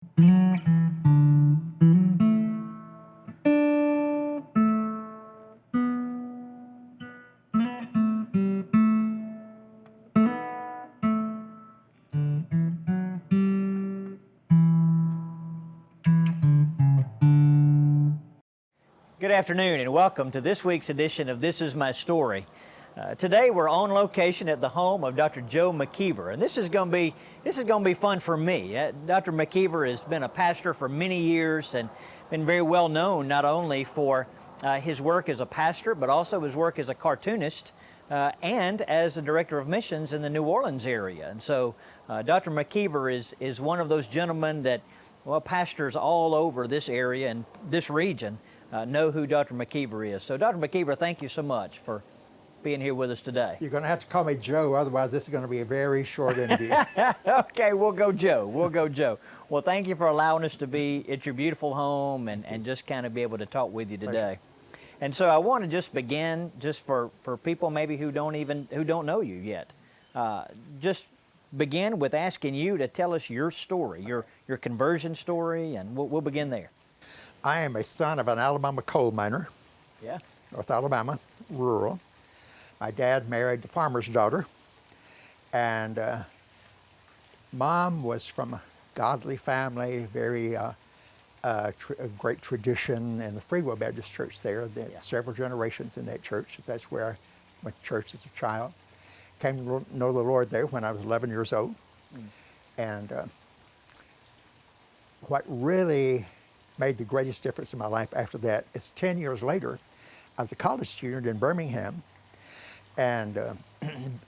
Good afternoon and welcome to this week's edition of This Is My Story. Today we're on location at the home of Dr. Joe McKeever, and this is going to be fun for me. Dr. McKeever has been a pastor for many years and been very well known not only for his work as a pastor but also his work as a cartoonist and as a director of missions in the New Orleans area. And so Dr. McKeever is one of those gentlemen that, well, pastors all over this area and this region know who Dr. McKeever is. So Dr. McKeever, thank you so much for being here with us today. You're going to have to call me Joe, otherwise this is going to be a very short interview. Okay, we'll go Joe. We'll go Joe. Well, thank you for allowing us to be at your beautiful home and just kind of be able to talk with you today. And so I want to just begin, just for people maybe who don't know you yet, just begin with asking you to tell us your story, your conversion story, and we'll begin there. I am a son of an Alabama coal miner. Yeah. North Alabama, rural. My dad married the farmer's daughter, and Mom was from a godly family, very a great tradition in the Free Will Baptist Church there. Several generations in that church. That's where I went to church as a child. Came to know the Lord there when I was 11 years old. And what really made the greatest difference in my life after that is 10 years later, I was a college student in Birmingham, and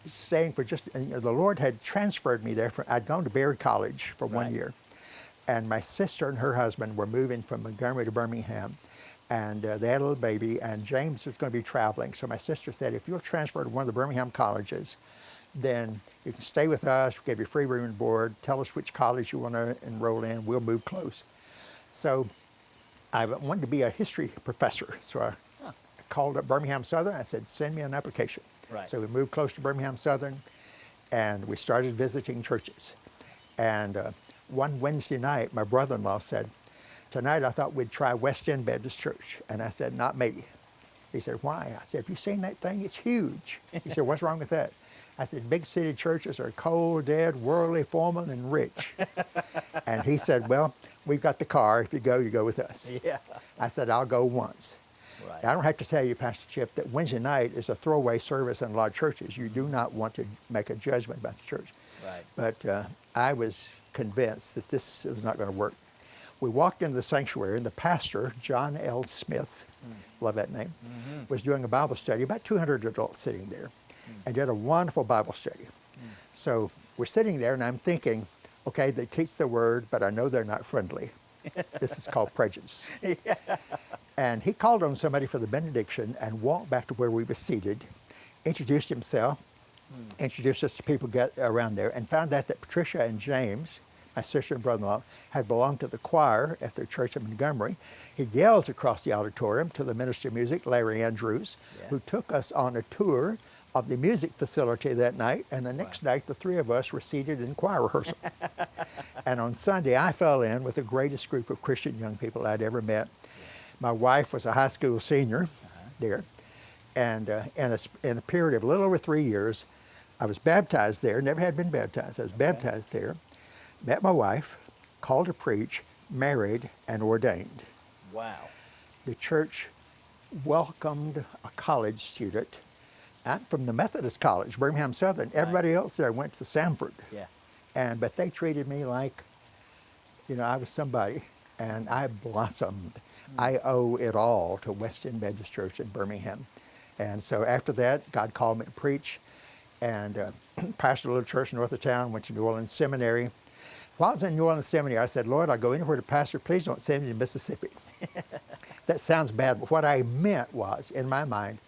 staying for just, the Lord had transferred me there. I'd gone to Berry College for 1 year, and my sister and her husband were moving from Montgomery to Birmingham, and they had a little baby, and James was going to be traveling. So my sister said, if you'll transfer to one of the Birmingham colleges, then you can stay with us, we'll give you free room and board, tell us which college you want to enroll in, we'll move close. So I wanted to be a history professor, so I called up Birmingham Southern. I said, send me an application. Right. So we moved close to Birmingham Southern, and we started visiting churches. And one Wednesday night, my brother-in-law said, tonight I thought we'd try West End Baptist Church. And I said, not me. He said, why? I said, have you seen that thing? It's huge. He said, what's wrong with that? I said, big city churches are cold, dead, worldly, formal, and rich. And he said, well, we've got the car. If you go with us. Yeah. I said, I'll go once. Right. I don't have to tell you, Pastor Chip, that Wednesday night is a throwaway service in a lot of churches. You do not want to make a judgment about the church. Right. But I was convinced that this was not going to work. We walked into the sanctuary, and the pastor, John L. Smith, love that name, was doing a Bible study, about 200 adults sitting there, and did a wonderful Bible study. So we're sitting there, and I'm thinking, okay, they teach the word, but I know they're not friendly. This is called prejudice. Yeah. And he called on somebody for the benediction and walked back to where we were seated, introduced himself, introduced us to people around there, and found out that Patricia and James, my sister and brother-in-law, had belonged to the choir at their church in Montgomery. He yells across the auditorium to the minister of music, Larry Andrews, who took us on a tour of the music facility that night, and the next night the three of us were seated in choir rehearsal. And on Sunday I fell in with the greatest group of Christian young people I'd ever met. My wife was a high school senior there, and in a period of a little over 3 years, I was baptized there, never had been baptized. I was baptized there, met my wife, called to preach, married, and ordained. Wow. The church welcomed a college student. I'm from the Methodist College, Birmingham Southern. Everybody else there went to Samford. Yeah. But they treated me like, I was somebody, and I blossomed. I owe it all to West End Baptist Church in Birmingham. And so after that, God called me to preach, and pastored a little church north of town, went to New Orleans Seminary. While I was in New Orleans Seminary, I said, Lord, I'll go anywhere to pastor. Please don't send me to Mississippi. That sounds bad, but what I meant was, in my mind,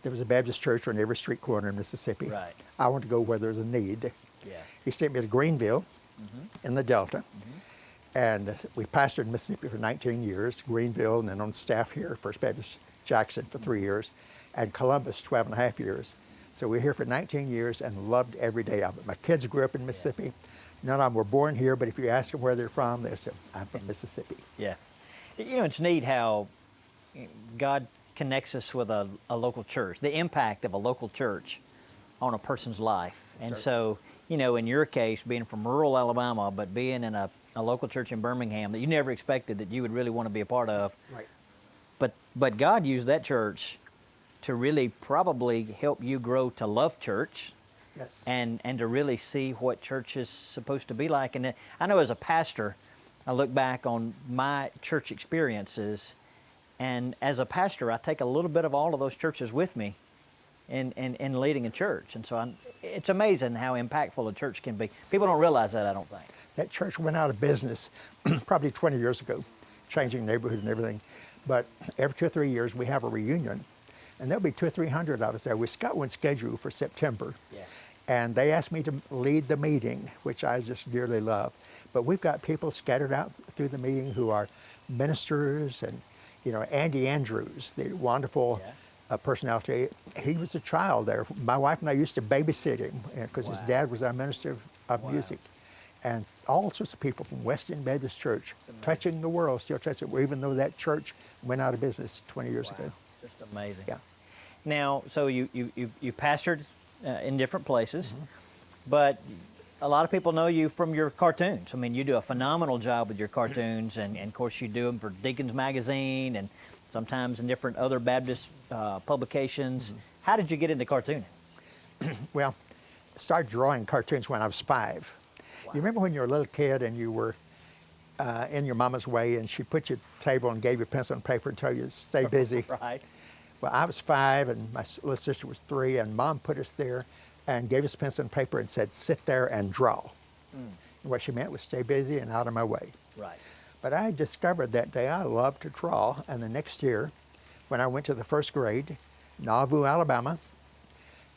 there was a Baptist church on every street corner in Mississippi. Right. I want to go where there's a need. Yeah. He sent me to Greenville in the Delta. And we pastored in Mississippi for 19 years, Greenville, and then on staff here, First Baptist Jackson for 3 years, and Columbus 12 and a half years. So we were here for 19 years and loved every day of it. My kids grew up in Mississippi. None of them were born here, but if you ask them where they're from, they'll say, I'm from Mississippi. Yeah. You know, it's neat how God connects us with a local church, the impact of a local church on a person's life. And so, you know, in your case, being from rural Alabama, but being in a local church in Birmingham that you never expected that you would really want to be a part of. Right. But God used that church to really probably help you grow to love church. Yes. And to really see what church is supposed to be like. And I know as a pastor, I look back on my church experiences, and as a pastor, I take a little bit of all of those churches with me in leading a church. And so it's amazing how impactful a church can be. People don't realize that, I don't think. That church went out of business probably 20 years ago, changing neighborhood and everything. But every 2 or 3 years, we have a reunion, and there'll be 200 or 300 of us there. We've got one scheduled for September. Yeah. And they asked me to lead the meeting, which I just dearly love. But we've got people scattered out through the meeting who are ministers, and, you know, Andy Andrews, the wonderful personality. He was a child there. My wife and I used to babysit him because his dad was our minister of music. And all sorts of people from Weston Baptist Church touching the world, still touching, even though that church went out of business 20 years ago. Just amazing. Yeah. Now, so you pastored in different places, but a lot of people know you from your cartoons. I mean, you do a phenomenal job with your cartoons, and of course you do them for Deacon's Magazine and sometimes in different other Baptist publications. How did you get into cartooning? Well, I started drawing cartoons when I was 5. You remember when you were a little kid and you were in your mama's way and she put you at the table and gave you pencil and paper and told you to stay busy? Right. Well, I was 5 and my little sister was 3, and Mom put us there and gave us pencil and paper and said, sit there and draw. And what she meant was stay busy and out of my way. Right. But I discovered that day I loved to draw, and the next year, when I went to the first grade, Nauvoo, Alabama,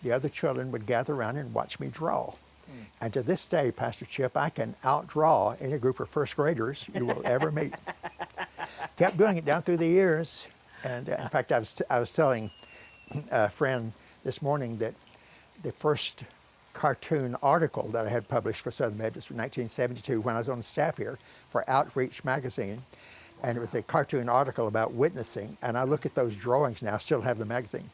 the other children would gather around and watch me draw. And to this day, Pastor Chip, I can outdraw any group of first graders you will ever meet. Kept doing it down through the years. And in fact, I was telling a friend this morning that the first cartoon article that I had published for Southern Baptist in 1972 when I was on staff here for Outreach magazine, and it was a cartoon article about witnessing. And I look at those drawings now, I still have the magazine,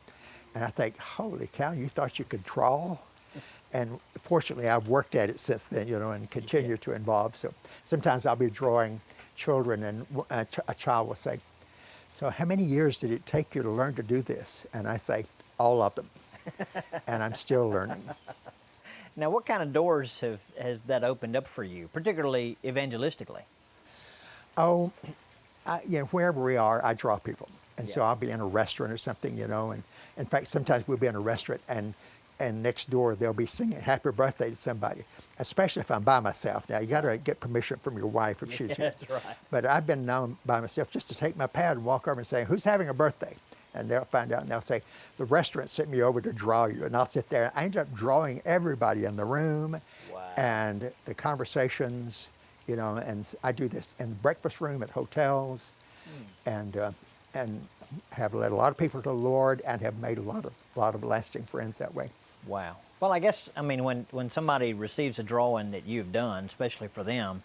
and I think, holy cow, you thought you could draw? And fortunately, I've worked at it since then, you know, and continue to involve. So sometimes I'll be drawing children, and a child will say, so how many years did it take you to learn to do this? And I say, all of them. And I'm still learning. Now, what kind of doors has that opened up for you, particularly evangelistically? Oh, you know, wherever we are, I draw people. And so I'll be in a restaurant or something, you know, and in fact, sometimes we'll be in a restaurant and next door they'll be singing happy birthday to somebody, especially if I'm by myself. Now, you got to get permission from your wife if she's here. That's right. But I've been known by myself just to take my pad and walk over and say, who's having a birthday? And they'll find out and they'll say, the restaurant sent me over to draw you. And I'll sit there. I end up drawing everybody in the room and the conversations, you know, and I do this in the breakfast room at hotels and have led a lot of people to the Lord and have made a lot of lasting friends that way. Wow. Well, I guess, I mean, when somebody receives a drawing that you've done, especially for them,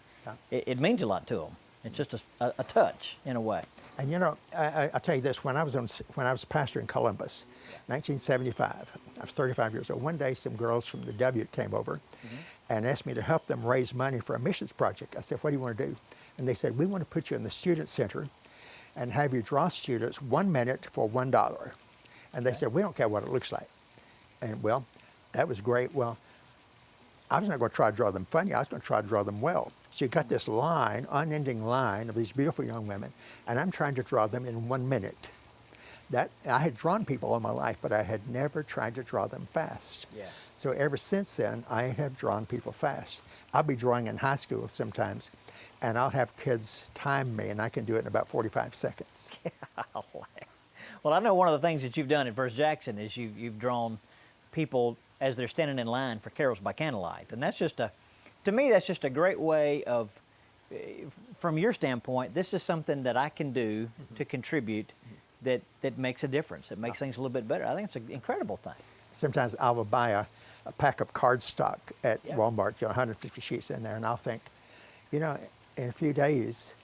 it means a lot to them. It's just a touch in a way. And you know, I'll tell you this, when I was pastor in Columbus, 1975, I was 35 years old. One day some girls from the W came over and asked me to help them raise money for a missions project. I said, what do you want to do? And they said, we want to put you in the student center and have you draw students 1 minute for $1. And they said, we don't care what it looks like. And well, that was great. Well, I was not going to try to draw them funny. I was going to try to draw them well. So you got this line, unending line of these beautiful young women, and I'm trying to draw them in 1 minute. That I had drawn people all my life, but I had never tried to draw them fast. So ever since then, I have drawn people fast. I'll be drawing in high school sometimes, and I'll have kids time me, and I can do it in about 45 seconds. Well, I know one of the things that you've done at First Jackson is you've drawn people as they're standing in line for Carols by Candlelight, and that's just to me, that's just a great way of, from your standpoint, this is something that I can do to contribute that makes a difference. It makes things a little bit better. I think it's an incredible thing. Sometimes I will buy a pack of cardstock at Yeah. Walmart, 150 sheets in there, and I'll think, in a few days,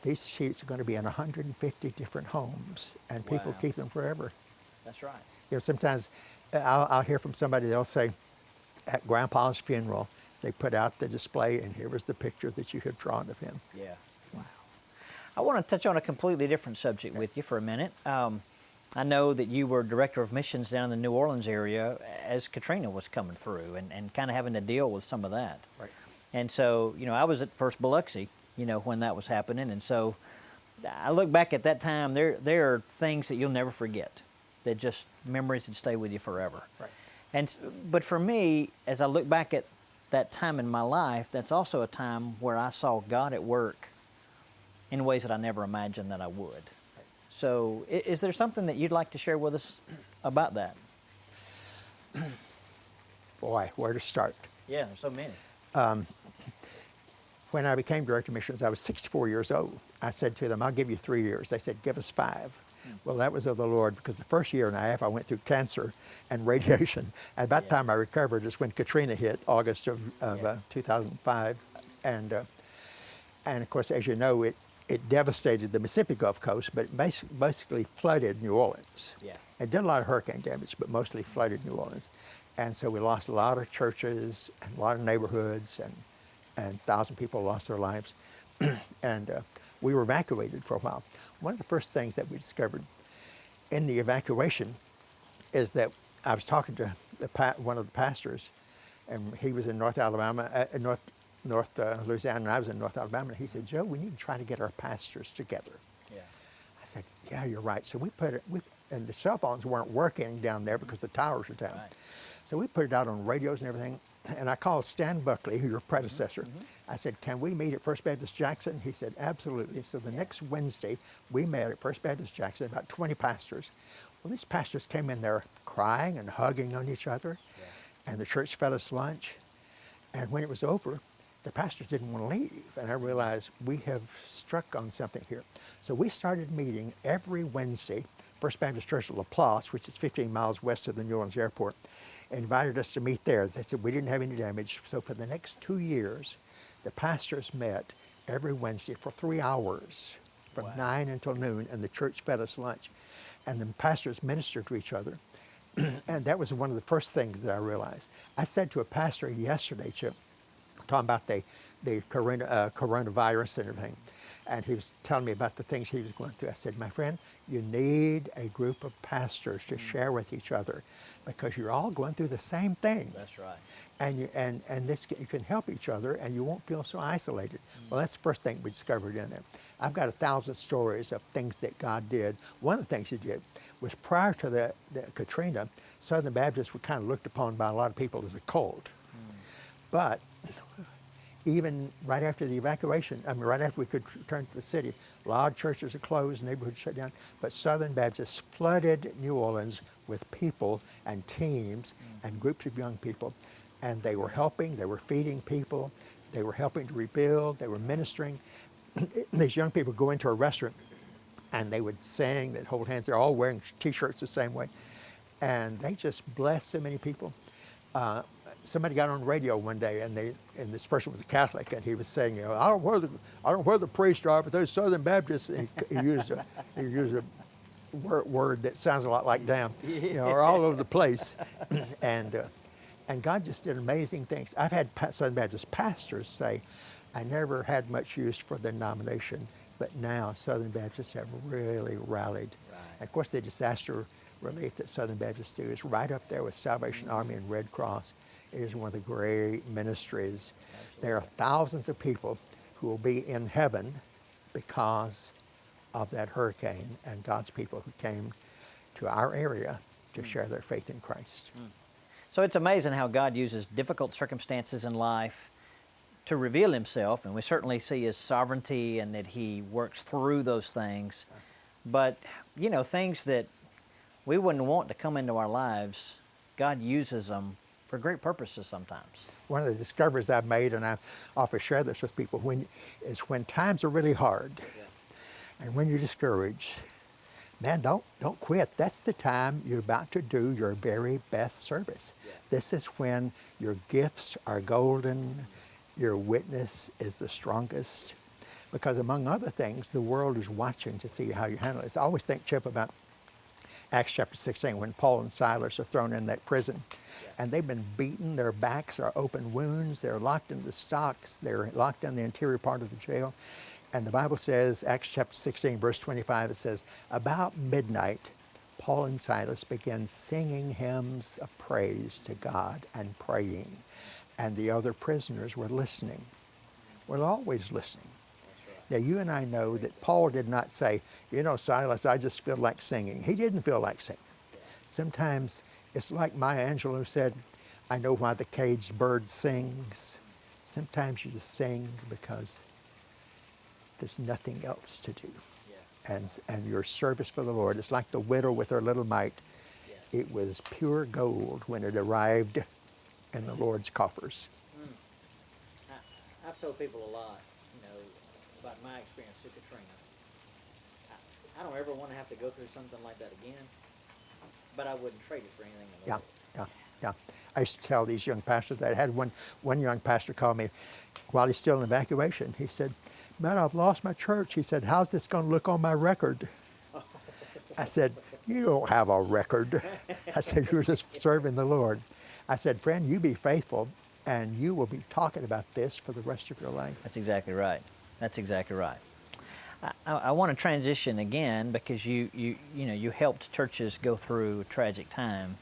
these sheets are going to be in 150 different homes, and people Wow. keep them forever. That's right. Sometimes I'll hear from somebody, they'll say, at Grandpa's funeral, they put out the display, and here was the picture that you had drawn of him. Yeah. Wow. I want to touch on a completely different subject with you for a minute. I know that you were director of missions down in the New Orleans area as Katrina was coming through and kind of having to deal with some of that. Right. And so, I was at First Biloxi, when that was happening. And so I look back at that time, there are things that you'll never forget, that just memories that stay with you forever. Right. But for me, as I look back at that time in my life, that's also a time where I saw God at work in ways that I never imagined that I would. So is there something that you'd like to share with us about that? Boy, where to start? Yeah, there's so many. When I became director of missions, I was 64 years old. I said to them, I'll give you 3 years. They said, give us 5. Well, that was of the Lord, because the first year and a half I went through cancer and radiation. At that time I recovered is when Katrina hit, August of 2005. And of course, as you know, it devastated the Mississippi Gulf Coast, but it basically flooded New Orleans. Yeah. It did a lot of hurricane damage, but mostly flooded New Orleans. And so we lost a lot of churches and a lot of neighborhoods, and 1,000 people lost their lives. And we were evacuated for a while. One of the first things that we discovered in the evacuation is that I was talking to one of the pastors, and he was in North Alabama, North Louisiana, and I was in North Alabama. And he said, Joe, we need to try to get our pastors together. Yeah. I said, yeah, you're right. So we put it, and the cell phones weren't working down there because the towers were down. Right. So we put it out on radios and everything. And I called Stan Buckley, who your predecessor. I said, can we meet at First Baptist Jackson? He said, absolutely. So the next Wednesday, we met at First Baptist Jackson, about 20 pastors. Well, these pastors came in there crying and hugging on each other, and the church fed us lunch. And when it was over, the pastors didn't want to leave. And I realized we have struck on something here. So we started meeting every Wednesday. First Baptist Church of La Place, which is 15 miles west of the New Orleans airport, invited us to meet there. They said we didn't have any damage. So for the next 2 years, the pastors met every Wednesday for 3 hours, from 9 until noon, and the church fed us lunch. And the pastors ministered to each other. And that was one of the first things that I realized. I said to a pastor yesterday, Chip, talking about the coronavirus and everything, and he was telling me about the things he was going through. I said, my friend, you need a group of pastors to share with each other, because you're all going through the same thing. That's right. And you can help each other, and you won't feel so isolated. Well, that's the first thing we discovered in there. I've got 1,000 stories of things that God did. One of the things He did was, prior to the Katrina, Southern Baptists were kind of looked upon by a lot of people as a cult. But even right after the evacuation, right after we could return to the city, a lot of churches are closed, neighborhoods shut down, but Southern Baptists flooded New Orleans with people and teams and groups of young people, and they were helping, they were feeding people, they were helping to rebuild, they were ministering. These young people go into a restaurant and they would sing, they'd hold hands, they're all wearing t-shirts the same way, and they just blessed so many people. Somebody got on the radio one day, and this person was a Catholic, and he was saying, I don't know where the priests are, but those Southern Baptists, and he used a word that sounds a lot like damn, are all over the place, and God just did amazing things. I've had Southern Baptist pastors say, I never had much use for the denomination, but now Southern Baptists have really rallied. Right. And of course, the disaster relief that Southern Baptists do is right up there with Salvation Army and Red Cross. It is one of the great ministries. Absolutely. There are thousands of people who will be in heaven because of that hurricane, and God's people who came to our area to share their faith in Christ. So it's amazing how God uses difficult circumstances in life to reveal Himself, and we certainly see His sovereignty and that He works through those things. But, things that we wouldn't want to come into our lives, God uses them for great purposes sometimes. One of the discoveries I've made, and I often share this with people, when times are really hard, and when you're discouraged, man, don't quit. That's the time you're about to do your very best service. Yeah. This is when your gifts are golden, your witness is the strongest. Because among other things, the world is watching to see how you handle it. I always think, Chip, about Acts chapter 16, when Paul and Silas are thrown in that prison. Yeah. And they've been beaten, their backs are open wounds, they're locked in the stocks, they're locked in the interior part of the jail. And the Bible says, Acts chapter 16, verse 25, it says, about midnight, Paul and Silas began singing hymns of praise to God and praying. And the other prisoners were listening. We're always listening. Now, you and I know that Paul did not say, you know, Silas, I just feel like singing. He didn't feel like singing. Sometimes it's like Maya Angelou said, I know why the caged bird sings. Sometimes you just sing because there's nothing else to do. Yeah. And your service for the Lord, it's like the widow with her little mite. Yes. It was pure gold when it arrived in the Lord's coffers. I've told people a lot, about my experience with Katrina. I don't ever want to have to go through something like that again, but I wouldn't trade it for anything in the world. Yeah. I used to tell these young pastors that I had one young pastor call me while he's still in evacuation. He said, man, I've lost my church. He said, how's this going to look on my record? I said, you don't have a record. I said, you're just serving the Lord. I said, friend, you be faithful, and you will be talking about this for the rest of your life. That's exactly right. That's exactly right. I want to transition again because you helped churches go through a tragic time,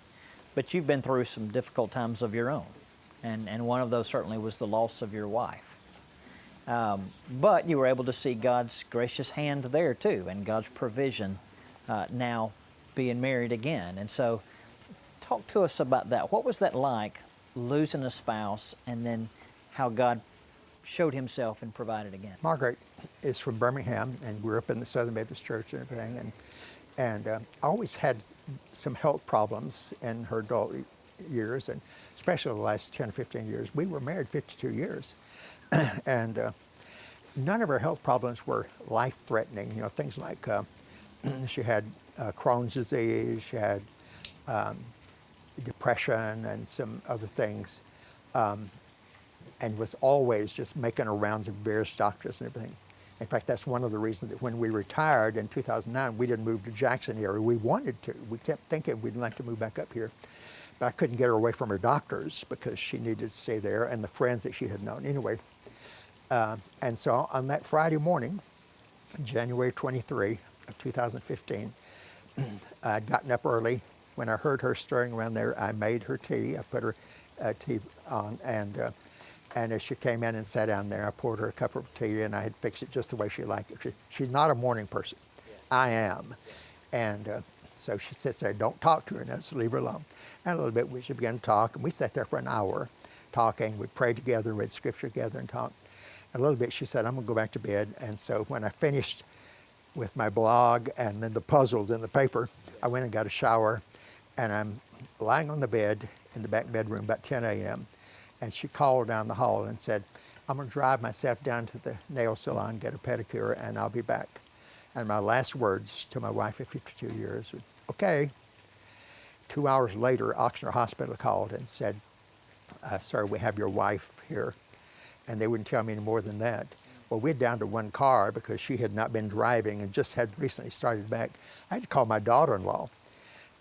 but you've been through some difficult times of your own, and one of those certainly was the loss of your wife. But you were able to see God's gracious hand there too, and God's provision now being married again. And so talk to us about that. What was that like, losing a spouse, and then how God showed himself and provided again? Margaret is from Birmingham and grew up in the Southern Baptist Church and everything, and always had some health problems in her adult years, and especially the last 10 or 15 years. We were married 52 years, and none of her health problems were life-threatening. Things like she had Crohn's disease, she had depression, and some other things. And was always just making her rounds of various doctors and everything. In fact, that's one of the reasons that when we retired in 2009, we didn't move to Jackson area. We wanted to. We kept thinking we'd like to move back up here. But I couldn't get her away from her doctors because she needed to stay there and the friends that she had known. Anyway, and so on that Friday morning, January 23 of 2015, I'd gotten up early. When I heard her stirring around there, I made her tea. I put her tea on, and as she came in and sat down there, I poured her a cup of tea, and I had fixed it just the way she liked it. She's not a morning person. Yeah. I am. Yeah. And so she sits there, don't talk to her, and just leave her alone. And a little bit, we began to talk, and we sat there for an hour talking. We'd pray together, read scripture together, and talk. A little bit, she said, I'm going to go back to bed. And so when I finished with my blog and then the puzzles in the paper, I went and got a shower, and I'm lying on the bed in the back bedroom about 10 a.m., and she called down the hall and said, I'm going to drive myself down to the nail salon, get a pedicure, and I'll be back. And my last words to my wife of 52 years was, okay. 2 hours later, Oxnard Hospital called and said, sir, we have your wife here. And they wouldn't tell me any more than that. Well, we're down to one car because she had not been driving and just had recently started back. I had to call my daughter-in-law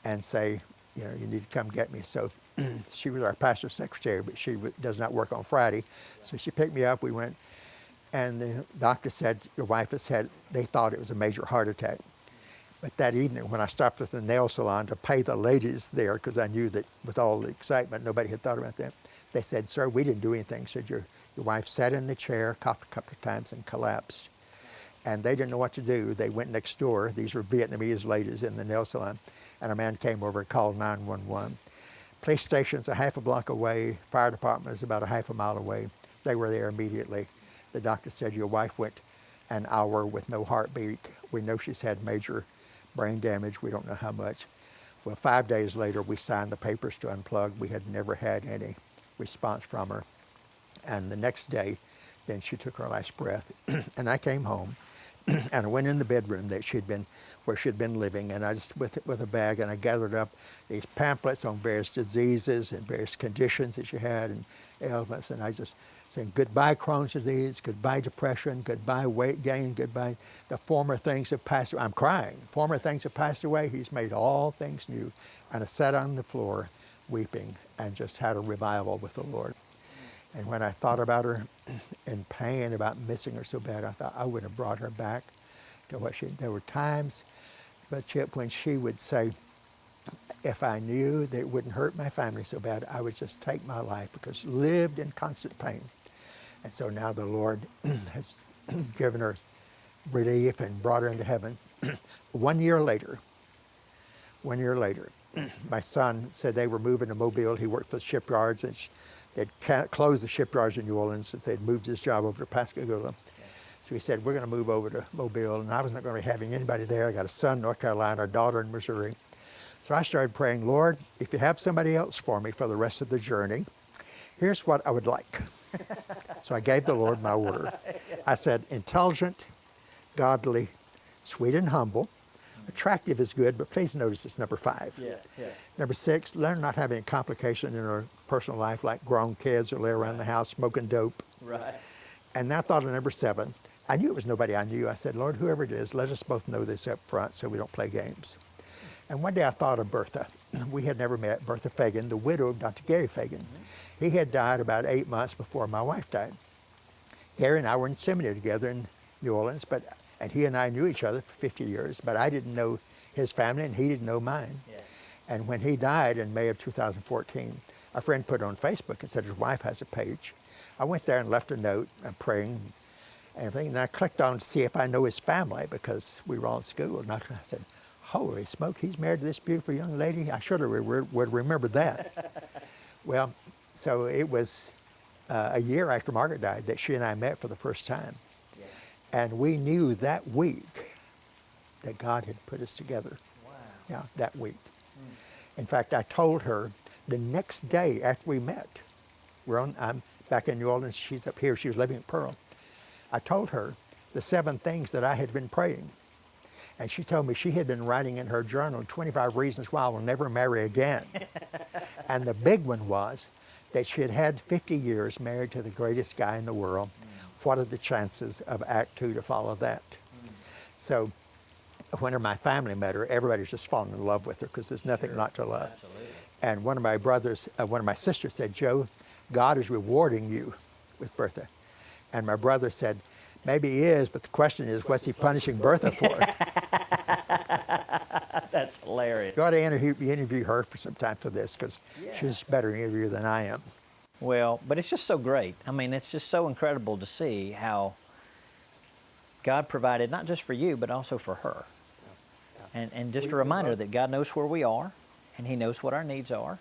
and say, you need to come get me. So she was our pastor's secretary, but she does not work on Friday. So she picked me up, we went, and the doctor said, your wife has had, they thought it was a major heart attack. But that evening, when I stopped at the nail salon to pay the ladies there, because I knew that with all the excitement, nobody had thought about that, they said, sir, we didn't do anything. Said, your wife sat in the chair, coughed a couple of times, and collapsed. And they didn't know what to do. They went next door. These were Vietnamese ladies in the nail salon. And a man came over and called 911. Police station's a half a block away. Fire department is about a half a mile away. They were there immediately. The doctor said, your wife went an hour with no heartbeat. We know she's had major brain damage. We don't know how much. Well, 5 days later, we signed the papers to unplug. We had never had any response from her. And the next day, then she took her last breath. And I came home and I went in the bedroom that where she'd been living, and I just, with a bag, and I gathered up these pamphlets on various diseases and various conditions that she had and ailments, and I just saying, goodbye Crohn's disease, goodbye depression, goodbye weight gain, goodbye, the former things have passed away. I'm crying. Former things have passed away. He's made all things new. And I sat on the floor weeping and just had a revival with the Lord. And when I thought about her in pain, about missing her so bad, I thought I would have brought her back to what there were times, but yet when she would say, if I knew that it wouldn't hurt my family so bad, I would just take my life, because she lived in constant pain. And so now the Lord has given her relief and brought her into heaven. 1 year later, my son said they were moving to Mobile. He worked for the shipyards, and they'd closed the shipyards in New Orleans since they'd moved his job over to Pascagoula. So he said, we're going to move over to Mobile, and I was not going to be having anybody there. I got a son in North Carolina, a daughter in Missouri. So I started praying, Lord, if you have somebody else for me for the rest of the journey, here's what I would like. So I gave the Lord my order. I said, intelligent, godly, sweet and humble. Attractive is good, but please notice it's number 5. Number 6, learn not having a complication in our personal life, like grown kids or lay around the house smoking dope. And I thought of number 7. I knew it was nobody I knew. I said, Lord, whoever it is, let us both know this up front so we don't play games. And one day I thought of Bertha. We had never met. Bertha Fagan, the widow of Dr. Gary Fagan. He had died about 8 months before my wife died. Gary and I were in seminary together in New Orleans, and he and I knew each other for 50 years, but I didn't know his family and he didn't know mine. And when he died in May of 2014, a friend put it on Facebook and said his wife has a page. I went there and left a note, and praying and everything, and I clicked on to see if I know his family, because we were all in school. And I said, holy smoke, he's married to this beautiful young lady. I should have would remember that. Well, so it was a year after Margaret died that she and I met for the first time. And we knew that week that God had put us together. Yeah, that week. In fact, I told her the next day after we met, I'm back in New Orleans, she's up here, she was living at Pearl. I told her the 7 things that I had been praying. And she told me she had been writing in her journal 25 reasons why I will never marry again. And the big one was that she had had 50 years married to the greatest guy in the world. What are the chances of Act 2 to follow that? So whenever my family met her, everybody's just falling in love with her, because there's nothing not to love. And one of my sisters said, Joe, God is rewarding you with Bertha. And my brother said, maybe he is, but the question is, what's he punishing Bertha for? That's hilarious. You ought to interview her for some time for this, because she's a better interviewer than I am. Well, but it's just so great. I mean, it's just so incredible to see how God provided not just for you, but also for her. And just a reminder that God knows where we are, and He knows what our needs are,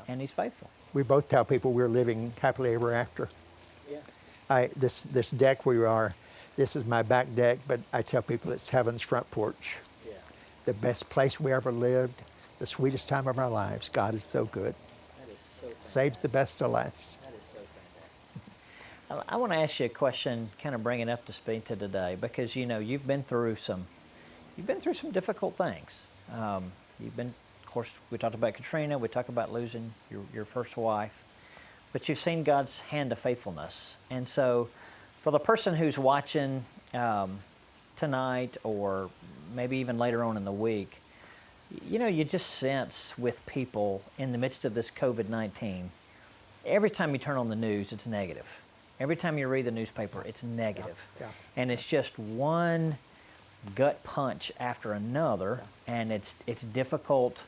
and He's faithful. We both tell people we're living happily ever after. This deck we are, this is my back deck, but I tell people it's heaven's front porch. The best place we ever lived, the sweetest time of our lives. God is so good. That is so fantastic. Saves the best to last. That is so fantastic. I want to ask you a question, kind of bringing up to speed to today, because you've been through some difficult things. Of course, we talked about Katrina. We talked about losing your first wife, but you've seen God's hand of faithfulness. And so, for the person who's watching tonight, or maybe even later on in the week, you just sense with people in the midst of this COVID-19, every time you turn on the news, it's negative. Every time you read the newspaper, it's negative. And it's just one gut punch after another, and it's difficult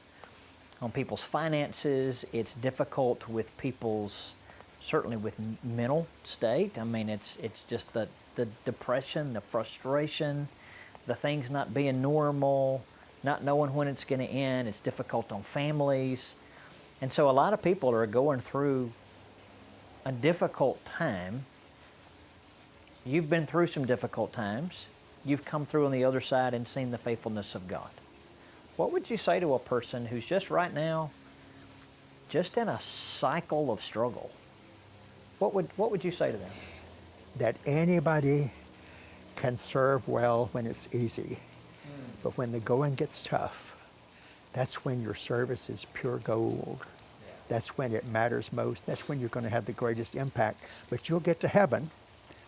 on people's finances. It's difficult with people's, certainly with mental state. I mean, it's just the depression, the frustration, the things not being normal, not knowing when it's going to end. It's difficult on families. And so a lot of people are going through a difficult time. You've been through some difficult times. You've come through on the other side and seen the faithfulness of God. What would you say to a person who's just right now, just in a cycle of struggle? What would you say to them? That anybody can serve well when it's easy, but when the going gets tough, that's when your service is pure gold. That's when it matters most. That's when you're going to have the greatest impact. But you'll get to heaven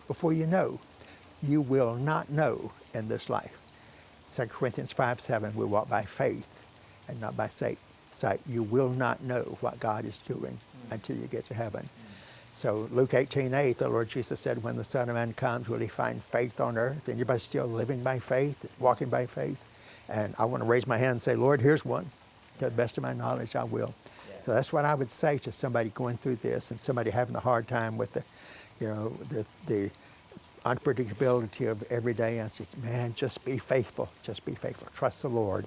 before you know. You will not know in this life. 2 Corinthians 5:7, we walk by faith and not by sight. You will not know what God is doing until you get to heaven. So Luke 18:8, the Lord Jesus said, when the Son of Man comes, will he find faith on earth? Anybody still living by faith, walking by faith? And I want to raise my hand and say, Lord, here's one. To the best of my knowledge, I will. Yeah. So that's what I would say to somebody going through this and somebody having a hard time with the unpredictability of every day. I said, man, just be faithful. Just be faithful. Trust the Lord.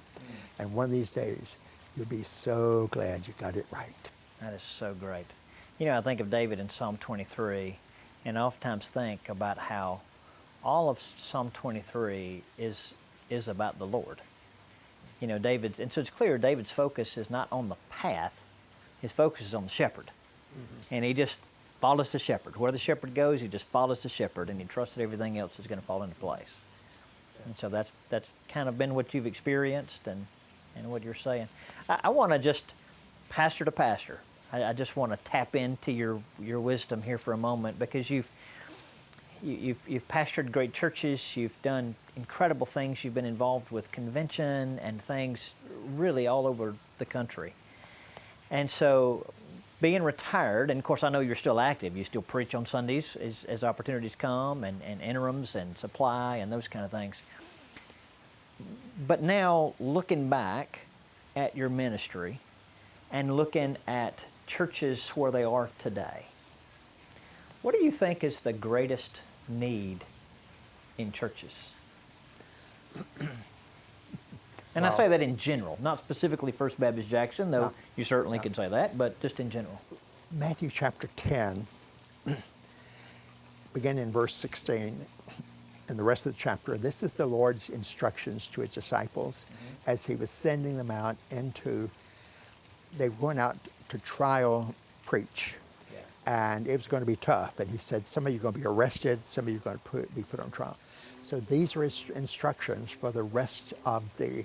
And one of these days, you'll be so glad you got it right. That is so great. You know, I think of David in Psalm 23, and I oftentimes think about how all of Psalm 23 is about the Lord. You know, and so it's clear David's focus is not on the path, his focus is on the shepherd. And he just follows the shepherd. Where the shepherd goes, he just follows the shepherd, and he trusts that everything else is going to fall into place. And so that's kind of been what you've experienced and what you're saying. I want to just, pastor to pastor, I just want to tap into your wisdom here for a moment, because you've pastored great churches, you've done incredible things, you've been involved with convention and things really all over the country. And so being retired, and of course I know you're still active, you still preach on Sundays as opportunities come, and interims and supply and those kind of things. But now looking back at your ministry and looking at churches where they are today, what do you think is the greatest need in churches? And I say that in general, not specifically First Baptist Jackson, though you certainly could say that, but just in general. Matthew chapter 10, beginning in verse 16, and the rest of the chapter, this is the Lord's instructions to his disciples as he was sending them out they were going out to trial preach. And it was going to be tough. And he said, some of you are going to be arrested, some of you are going to be put on trial. So these are his instructions for the rest of the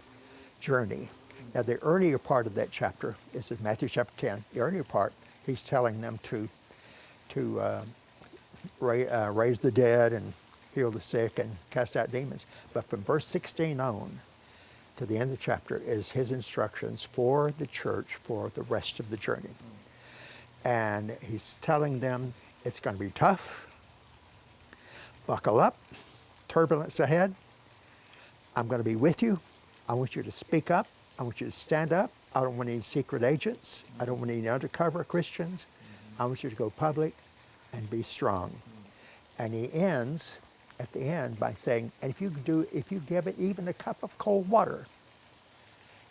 journey. Now the earlier part of that chapter is in Matthew chapter 10. The earlier part, he's telling them to raise the dead and heal the sick and cast out demons. But from verse 16 on to the end of the chapter is his instructions for the church for the rest of the journey. And he's telling them it's going to be tough. Buckle up. Turbulence ahead. I'm going to be with you. I want you to speak up. I want you to stand up. I don't want any secret agents. I don't want any undercover Christians. I want you to go public and be strong. And he ends at the end by saying, and if you give it even a cup of cold water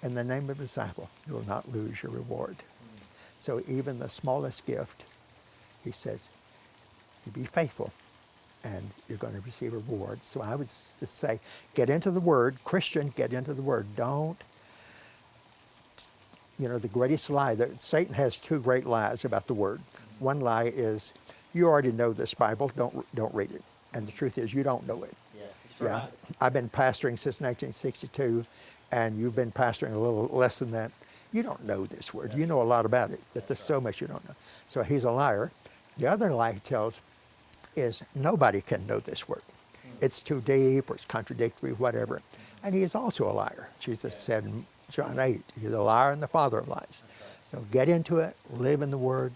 in the name of a disciple, you will not lose your reward. So even the smallest gift, he says, you be faithful and you're going to receive a reward. So I would just say, get into the Word. Christian, get into the Word. Don't, the greatest lie, that Satan has two great lies about the Word. One lie is, you already know this Bible, don't read it. And the truth is, you don't know it. Yeah, right. I've been pastoring since 1962, and you've been pastoring a little less than that. You don't know this Word. You know a lot about it, but there's so much you don't know. So he's a liar. The other lie he tells is nobody can know this Word. It's too deep or it's contradictory, whatever. And he is also a liar. Jesus said in John 8, he's a liar and the father of lies. So get into it, live in the Word,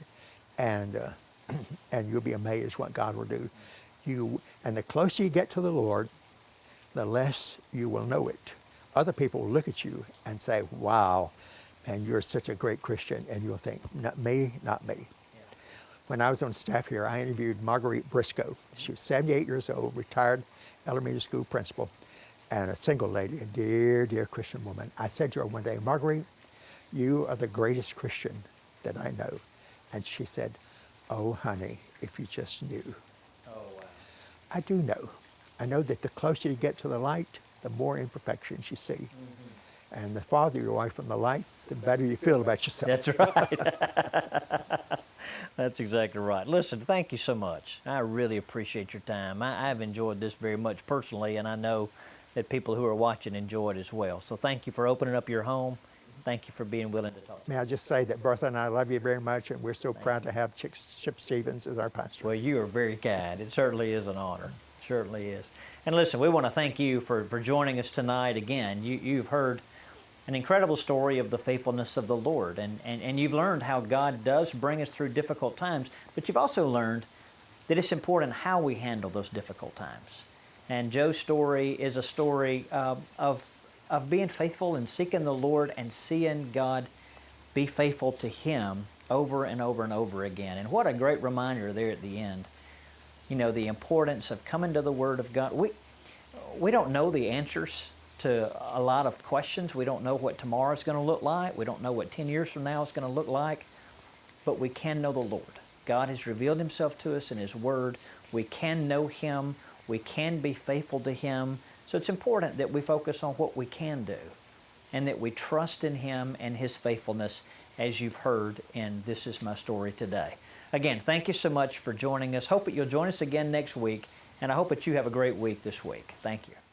and you'll be amazed what God will do. And the closer you get to the Lord, the less you will know it. Other people will look at you and say, wow, and you're such a great Christian, and you'll think, not me, not me. Yeah. When I was on staff here, I interviewed Marguerite Briscoe. She was 78 years old, retired elementary school principal, and a single lady, a dear, dear Christian woman. I said to her one day, Marguerite, you are the greatest Christian that I know. And she said, oh, honey, if you just knew. Oh, wow. I do know. I know that the closer you get to the light, the more imperfections you see. And the farther you're away from the light, the better you feel about yourself. That's right. That's exactly right. Listen, thank you so much. I really appreciate your time. I've enjoyed this very much personally, and I know that people who are watching enjoy it as well. So thank you for opening up your home. Thank you for being willing to talk to me. May I just say that Bertha and I love you very much, and we're so proud to have Chip Stevens as our pastor. Well, you are very kind. It certainly is an honor. Certainly is. And listen, we want to thank you for joining us tonight again. You've heard an incredible story of the faithfulness of the Lord, and you've learned how God does bring us through difficult times, but you've also learned that it's important how we handle those difficult times. And Joe's story is a story of being faithful and seeking the Lord and seeing God be faithful to him over and over and over again. And what a great reminder there at the end. You know, the importance of coming to the Word of God. We don't know the answers to a lot of questions. We don't know what tomorrow is going to look like. We don't know what 10 years from now is going to look like. But we can know the Lord. God has revealed himself to us in his Word. We can know him. We can be faithful to him. So it's important that we focus on what we can do and that we trust in him and his faithfulness, as you've heard in This Is My Story today. Again, thank you so much for joining us. Hope that you'll join us again next week, and I hope that you have a great week this week. Thank you.